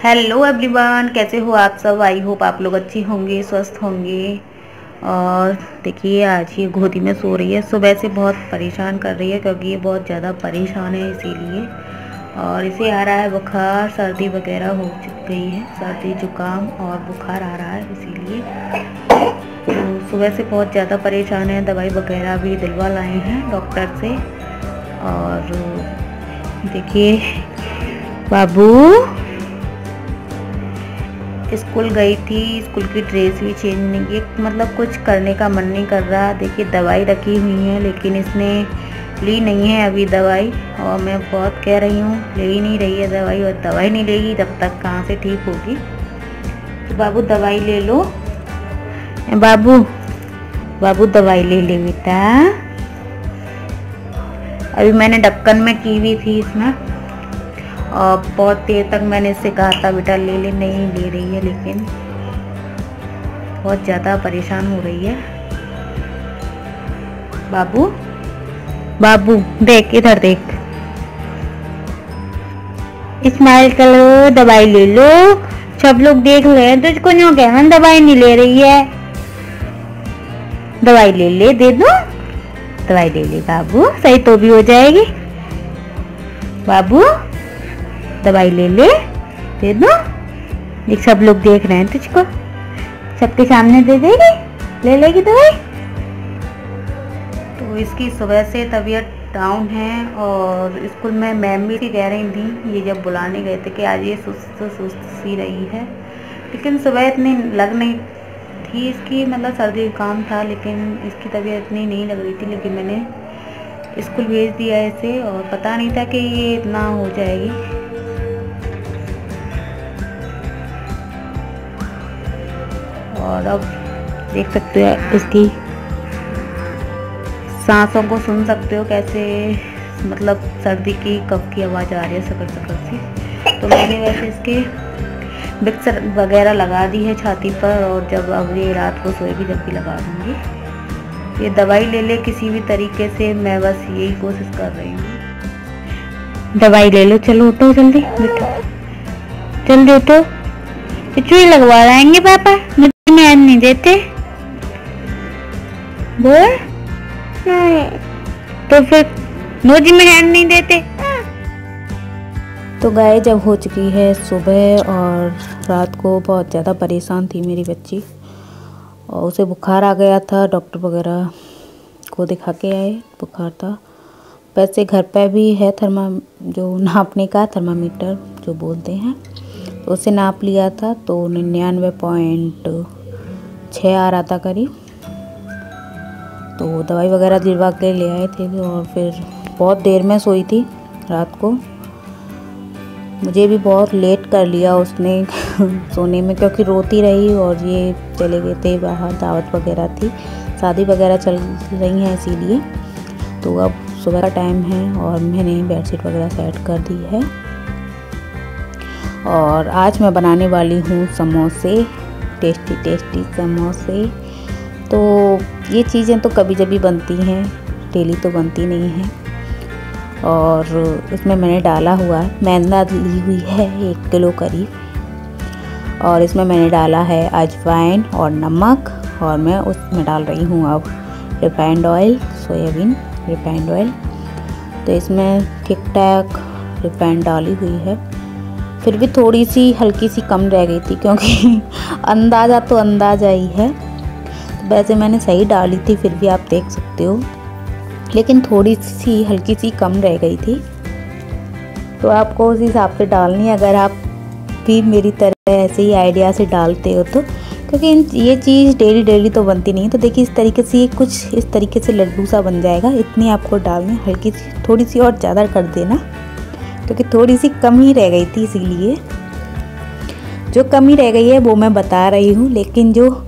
Hello everyone, कैसे हो आप सब। आई होप आप लोग अच्छे होंगे, स्वस्थ होंगे। और देखिए आज ये गोदी में सो रही है। सुबह से बहुत परेशान कर रही है क्योंकि ये बहुत ज़्यादा परेशान है इसीलिए। और इसे आ रहा है बुखार, सर्दी वगैरह हो गई है, सर्दी जुकाम और बुखार आ रहा है इसीलिए। तो सुबह से बहुत ज़्यादा परेशान है। दवाई वगैरह भी दिलवा लाए हैं डॉक्टर से। और देखिए बाबू स्कूल गई थी, स्कूल की ड्रेस भी चेंज नहीं की, मतलब कुछ करने का मन नहीं कर रहा। देखिए दवाई रखी हुई है लेकिन इसने ली नहीं है अभी दवाई। और मैं बहुत कह रही हूँ, ले ही नहीं रही है दवाई। और दवाई नहीं लेगी तब तक कहाँ से ठीक होगी। तो बाबू दवाई ले लो। बाबू बाबू दवाई ले ले बेटा। अभी मैंने ढक्कन में की हुई थी इसमें, और बहुत देर तक मैंने इससे कहा था बेटा ले ले, नहीं ले रही है। लेकिन बहुत ज़्यादा परेशान हो रही है। बाबू बाबू देख, इधर देख, स्माइल करो, दवाई ले लो। सब लोग देख रहे हैं तुझको, यूँ कहना दवाई नहीं ले रही है। दवाई ले ले, दे दो दवाई ले ले बाबू, सही तो भी हो जाएगी। बाबू दवाई ले ले, दे दो। ये सब लोग देख रहे हैं तुझको, सबके सामने दे देगी, ले लेगी दवाई। तो इसकी सुबह से तबीयत डाउन है। और स्कूल में मैम भी कह रही थी, ये जब बुलाने गए थे, कि आज ये सुस्त सुस्त सी रही है। लेकिन सुबह इतनी लग नहीं थी इसकी, मतलब सर्दी जुकाम था, लेकिन इसकी तबीयत इतनी नहीं लग रही थी। लेकिन मैंने स्कूल भेज दिया इसे, और पता नहीं था कि ये इतना हो जाएगी। और अब देख सकते हो इसकी सांसों को, सुन सकते हो कैसे, मतलब सर्दी की कफ की आवाज़ आ रही है सकड़ सकड़ सी। तो मैंने वैसे इसके विक्स वगैरह लगा दी है छाती पर, और जब अब ये रात को सोएगी जब भी लगा दूँगी। ये दवाई ले ले किसी भी तरीके से, मैं बस यही कोशिश कर रही हूँ। दवाई ले लो, चलो उठो जल्दी बेटो, जल्दी उठो। चुई लगवा लाएंगे पापा, मुझे में नहीं देते बोल। तो फिर नोजी में हैंड नहीं देते। तो गाय जब हो चुकी है सुबह, और रात को बहुत ज़्यादा परेशान थी मेरी बच्ची, और उसे बुखार आ गया था। डॉक्टर वगैरह को दिखा के आए, बुखार था। वैसे घर पे भी है जो नापने का थर्मामीटर जो बोलते हैं, तो उसे नाप लिया था, तो 99.6 आ रहा था करीब। तो दवाई वगैरह दिलवा के ले आए थे। और फिर बहुत देर में सोई थी रात को। मुझे भी बहुत लेट कर लिया उसने सोने में, क्योंकि रोती रही। और ये चले गए थे बाहर, दावत वगैरह थी, शादी वगैरह चल रही हैं इसीलिए। तो अब सुबह का टाइम है और मैंने बेडशीट वगैरह सेट कर दी है। और आज मैं बनाने वाली हूँ समोसे, टेस्टी टेस्टी समोसे। तो ये चीज़ें तो कभी कभी बनती हैं, डेली तो बनती नहीं हैं। और इसमें मैंने डाला हुआ है, मैदा ली हुई है 1 किलो करीब। और इसमें मैंने डाला है अजवाइन और नमक। और मैं उसमें डाल रही हूँ अब refined oil, soybean refined oil. तो इसमें ठीक ठाक रिफाइंड डाली हुई है, फिर भी थोड़ी सी हल्की सी कम रह गई थी, क्योंकि अंदाज़ा तो अंदाज़ा ही है। वैसे मैंने सही डाली थी, फिर भी आप देख सकते हो, लेकिन थोड़ी सी हल्की सी कम रह गई थी। तो आपको उस हिसाब से डालनी है, अगर आप भी मेरी तरह ऐसे ही आइडिया से डालते हो तो। क्योंकि ये चीज़ डेली तो बनती नहीं। तो देखिए इस तरीके से, कुछ इस तरीके से लड्डू सा बन जाएगा। इतनी आपको डालनी, हल्की सी, थोड़ी सी और ज़्यादा कर देना, क्योंकि थोड़ी सी कम ही रह गई थी, इसीलिए जो कमी रह गई है वो मैं बता रही हूँ। लेकिन जो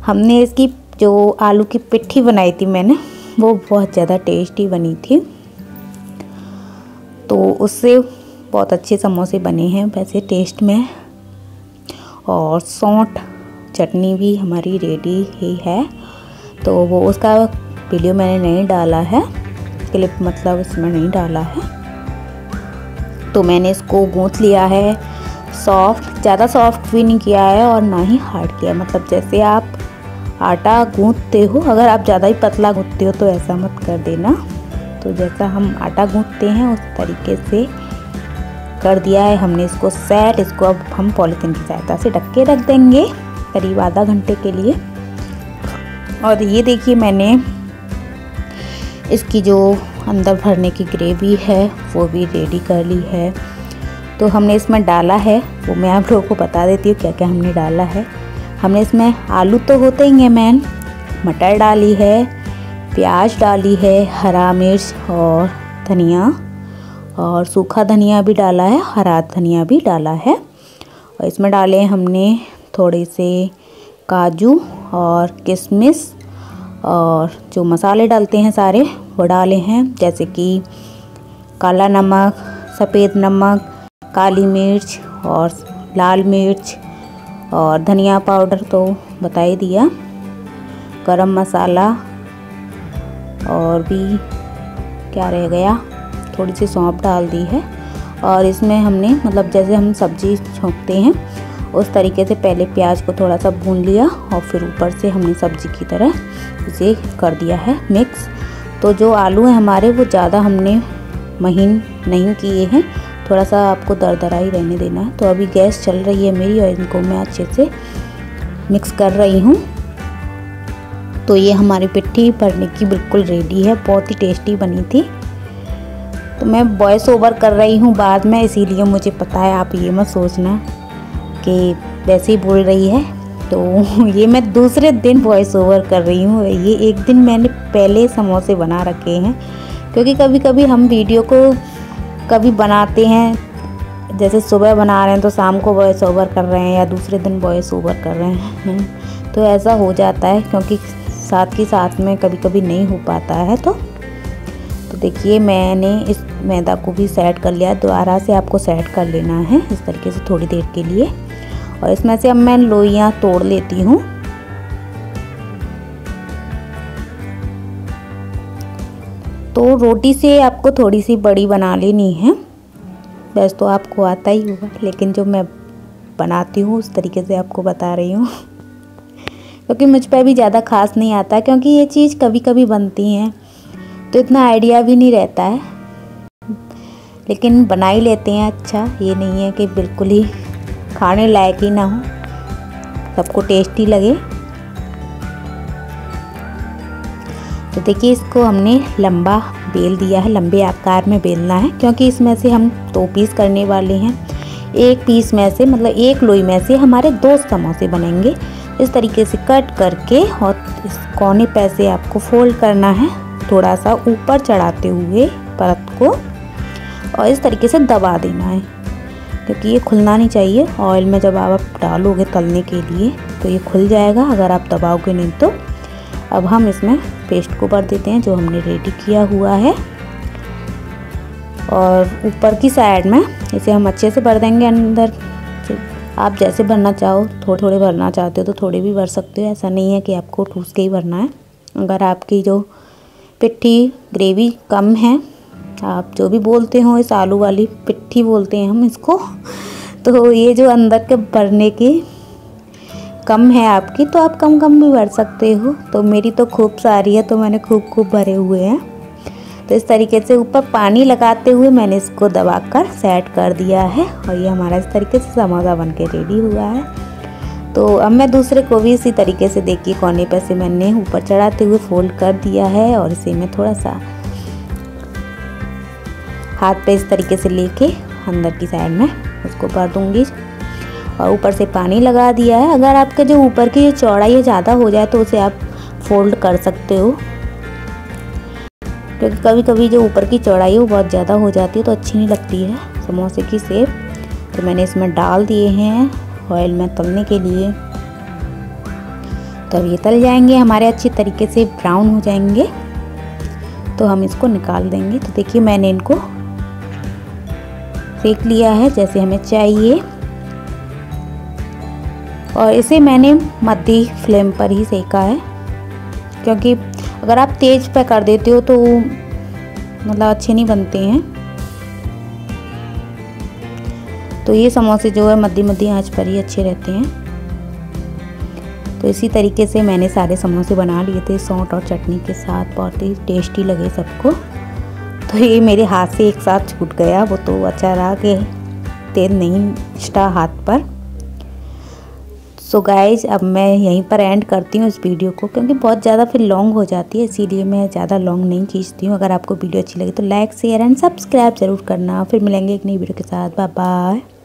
हमने इसकी जो आलू की पिट्ठी बनाई थी मैंने, वो बहुत ज़्यादा टेस्टी बनी थी। तो उससे बहुत अच्छे समोसे बने हैं वैसे टेस्ट में। और सौंठ चटनी भी हमारी रेडी ही है। तो वो उसका वीडियो मैंने नहीं डाला है, क्लिप मतलब इसमें नहीं डाला है। तो मैंने इसको गूँथ लिया है सॉफ्ट, ज़्यादा सॉफ्ट भी नहीं किया है और ना ही हार्ड किया है। मतलब जैसे आप आटा गूंथते हो, अगर आप ज़्यादा ही पतला गूंथते हो तो ऐसा मत कर देना। तो जैसा हम आटा गूंथते हैं उस तरीके से कर दिया है हमने इसको सेट। इसको अब हम पॉलीथिन की सहायता से ढक के रख देंगे करीब आधा घंटे के लिए। और ये देखिए मैंने इसकी जो अंदर भरने की ग्रेवी है वो भी रेडी कर ली है। तो हमने इसमें डाला है वो मैं आप लोगों को बता देती हूँ क्या क्या हमने डाला है। हमने इसमें आलू तो होते ही हैं मैन, मटर डाली है, प्याज डाली है, हरा मिर्च और धनिया, और सूखा धनिया भी डाला है, हरा धनिया भी डाला है। और इसमें डाले हमने थोड़े से काजू और किशमिश, और जो मसाले डालते हैं सारे वो डाले हैं, जैसे कि काला नमक, सफ़ेद नमक, काली मिर्च और लाल मिर्च, और धनिया पाउडर तो बता ही दिया, गरम मसाला, और भी क्या रह गया, थोड़ी सी सौंफ डाल दी है। और इसमें हमने मतलब जैसे हम सब्ज़ी छोंकते हैं उस तरीके से पहले प्याज को थोड़ा सा भून लिया और फिर ऊपर से हमने सब्ज़ी की तरह इसे कर दिया है मिक्स। तो जो आलू हैं हमारे वो ज़्यादा हमने महीन नहीं किए हैं, थोड़ा सा आपको दरदरा ही रहने देना है। तो अभी गैस चल रही है मेरी और इनको मैं अच्छे से मिक्स कर रही हूँ। तो ये हमारी पिट्ठी भरने की बिल्कुल रेडी है, बहुत ही टेस्टी बनी थी। तो मैं वॉइस ओवर कर रही हूँ बाद में, इसीलिए मुझे पता है, आप ये मत सोचना कि वैसे ही बोल रही है। तो ये मैं दूसरे दिन वॉइस ओवर कर रही हूँ। ये एक दिन मैंने पहले समोसे बना रखे हैं, क्योंकि कभी कभी हम वीडियो को कभी बनाते हैं, जैसे सुबह बना रहे हैं तो शाम को वॉइस ओवर कर रहे हैं या दूसरे दिन वॉइस ओवर कर रहे हैं, तो ऐसा हो जाता है, क्योंकि साथ के साथ में कभी कभी नहीं हो पाता है। तो देखिए मैंने इस मैदा को भी सेट कर लिया, दोबारा से आपको सेट कर लेना है इस तरीके से थोड़ी देर के लिए। और इसमें से अब मैं लोइयाँ तोड़ लेती हूँ। तो रोटी से आपको थोड़ी सी बड़ी बना लेनी है, वैसे तो आपको आता ही होगा, लेकिन जो मैं बनाती हूँ उस तरीके से आपको बता रही हूँ, क्योंकि मुझ पर भी ज़्यादा खास नहीं आता, क्योंकि ये चीज़ कभी कभी बनती हैं तो इतना आइडिया भी नहीं रहता है, लेकिन बना ही लेते हैं। अच्छा ये नहीं है कि बिल्कुल ही खाने लायक ही ना हो, सबको टेस्टी लगे। तो देखिए इसको हमने लंबा बेल दिया है, लंबे आकार में बेलना है, क्योंकि इसमें से हम 2 पीस करने वाले हैं। एक पीस में से मतलब एक लोई में से हमारे 2 समोसे बनेंगे। इस तरीके से कट करके और इस कोने पे से आपको फोल्ड करना है, थोड़ा सा ऊपर चढ़ाते हुए परत को, और इस तरीके से दबा देना है, क्योंकि ये खुलना नहीं चाहिए। ऑयल में जब आप डालोगे तलने के लिए तो ये खुल जाएगा अगर आप दबाओगे नहीं तो। अब हम इसमें पेस्ट को भर देते हैं जो हमने रेडी किया हुआ है, और ऊपर की साइड में इसे हम अच्छे से भर देंगे अंदर। आप जैसे भरना चाहो, थोड़े थोड़े भरना चाहते हो तो थोड़े भी भर सकते हो, ऐसा नहीं है कि आपको ठूस के ही भरना है। अगर आपकी जो पिट्ठी ग्रेवी कम है, आप जो भी बोलते हो, इस आलू वाली पिट्ठी बोलते हैं हम इसको, तो ये जो अंदर के भरने की कम है आपकी, तो आप कम कम भी भर सकते हो। तो मेरी तो खूब सारी है, तो मैंने खूब भरे हुए हैं। तो इस तरीके से ऊपर पानी लगाते हुए मैंने इसको दबाकर सेट कर दिया है, और ये हमारा इस तरीके से समोसा बन के रेडी हुआ है। तो अब मैं दूसरे को भी इसी तरीके से देखिए कोने पे से मैंने ऊपर चढ़ाते हुए फोल्ड कर दिया है, और इसे मैं थोड़ा सा हाथ पे इस तरीके से लेके अंदर की साइड में उसको भर दूंगी, और ऊपर से पानी लगा दिया है। अगर आपके जो ऊपर की चौड़ाई ज़्यादा हो जाए तो उसे आप फोल्ड कर सकते हो, क्योंकि कभी कभी जो ऊपर की चौड़ाई है वो बहुत ज़्यादा हो जाती है तो अच्छी नहीं लगती है समोसे की शेप। तो मैंने इसमें डाल दिए हैं ऑयल में तलने के लिए। तब ये तल जाएंगे हमारे, अच्छी तरीके से ब्राउन हो जाएंगे, तो हम इसको निकाल देंगे। तो देखिए मैंने इनको सेक लिया है जैसे हमें चाहिए, और इसे मैंने मध्य फ्लेम पर ही सेका है, क्योंकि अगर आप तेज पे कर देते हो तो मतलब अच्छे नहीं बनते हैं। तो ये समोसे जो है मध्यम आंच पर ही अच्छे रहते हैं। तो इसी तरीके से मैंने सारे समोसे बना लिए थे सौंठ और चटनी के साथ, बहुत ही टेस्टी लगे सबको। तो ये मेरे हाथ से एक साथ छूट गया, वो तो अचार आके तेल नहीं छटा हाथ पर। सो गाइज अब मैं यहीं पर एंड करती हूँ इस वीडियो को, क्योंकि बहुत ज़्यादा फिर लॉन्ग हो जाती है, इसीलिए मैं ज़्यादा लॉन्ग नहीं खींचती हूँ। अगर आपको वीडियो अच्छी लगी तो लाइक शेयर एंड सब्सक्राइब ज़रूर करना। फिर मिलेंगे एक नई वीडियो के साथ। Bye bye.